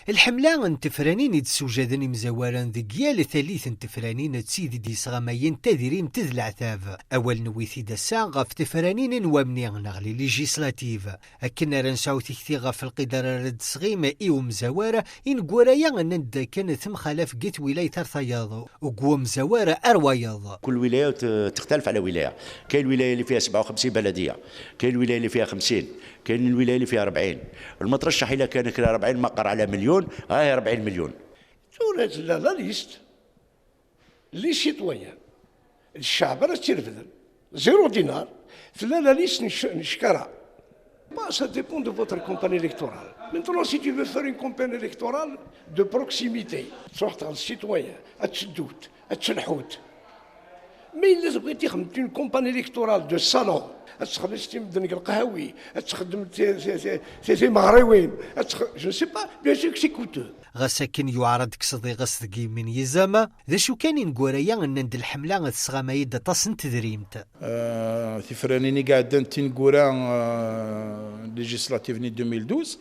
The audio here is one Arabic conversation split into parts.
الحملة تفرانين يتسوجدن مزوارا ذقيال ثالث تفرانين تسيد دي صغامين تذريم تذل عثاف أول نويثي دسا غف تفرانين وامني نغلي ليجيسلاتيف أكنا رنساو تكتي غف القدر رد صغيمة إيو مزوارا إن قورايا ند كان ثم خلاف قيت ولاية رثياض وقوى مزوارا أرواياض. كل ولاية تختلف على ولاية. كاين الولاية اللي فيها 57 بلدية، كاين الولاية اللي فيها 50، كاين الولاية اللي فيها 40. المترشح إلا كان 40 مقر على مليون 40 مليون. تورات لا ليست لي سيتويان الشعب راه تيرفد 0 دينار في لا ليست نشكرها. Ça dépend de votre campagne électorale. Maintenant, si tu veux faire une campagne électorale de proximité, sorte le citoyen, à Tchedout, à Tchelhout. Mais il a une campagne électorale de salon. Je ne sais pas, bien sûr que c'est coûteux. غساكن يعرض كصدي غصدقي من يزاما ذا شو كان نقوريا ان الحمله الصغامايد تصن تدريمت ثفرانيني قاعدين تنقورا ليجيسلاتيف 2012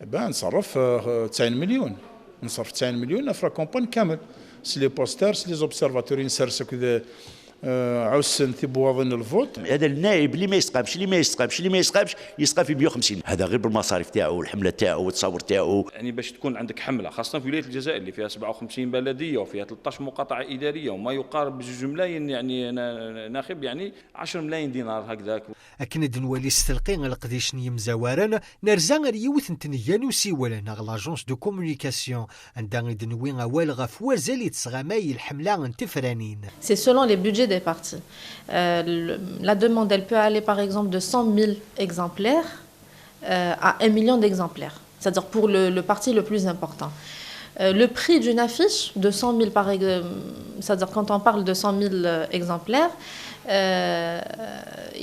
بان نصرف 90 مليون نصرف 90 مليون في كومبان كامل سي لي بوستر سي لي زوبسيرفاتورين سرسك كذا عسن تبواضن الفوت. هذا النائب اللي ما يسقفش يسقف ب 150. هذا غير بالمصاريف تاعو والحمله تاعو والتصاور تاعو. يعني باش تكون عندك حمله خاصه في ولايه الجزائر اللي فيها 57 بلديه وفيها 13 مقاطعه اداريه وما يقارب ب2 ملايين يعني ناخب يعني 10 ملايين دينار هكذاك. اكند نولي استلقين القديش نيم زوارن نرزان ريوث نتنيانو سيولا نغ لاجونس دو كومونيكاسيون عندنا دنوين اول غف وزالي تصغاماي الحمله تفرانين. C'est selon les budgets des partis. La demande, elle peut aller par exemple de 100 000 exemplaires à 1 million d'exemplaires, c'est-à-dire pour le parti le plus important. Le prix d'une affiche de 100 000, c'est-à-dire quand on parle de 100 000 exemplaires,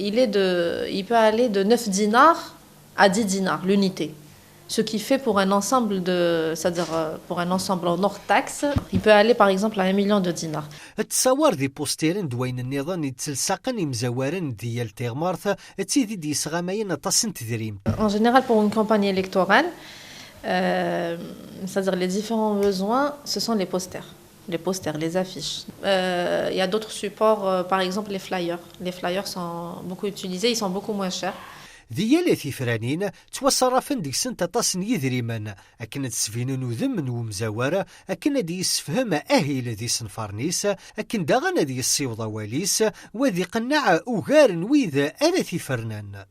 il peut aller de 9 dinars à 10 dinars, l'unité. Ce qui fait pour un ensemble c'est-à-dire pour un ensemble en hors taxe, il peut aller par exemple à 1 million de dinars. التصور دي بوستيرين دوين النظام يتسلسقن مزوارن ديال تيغمارث تسيدي دي صغاماين تصن تدريم. En général pour une campagne électorale, c'est-à-dire les différents besoins, ce sont les posters, les affiches. Il y a d'autres supports, par exemple les flyers. Les flyers sont beaucoup utilisés, ils sont beaucoup moins chers. ديال ثفرانين توصرفن ديك سنت تصن يذريمان أكن تسفينون وذمن ومزاورة أكن دي يسفهم أهيل دي سنفارنيس أكن داغن دي السيوضة واليس وذي قناع أغار ويذا أنا ثفرنان.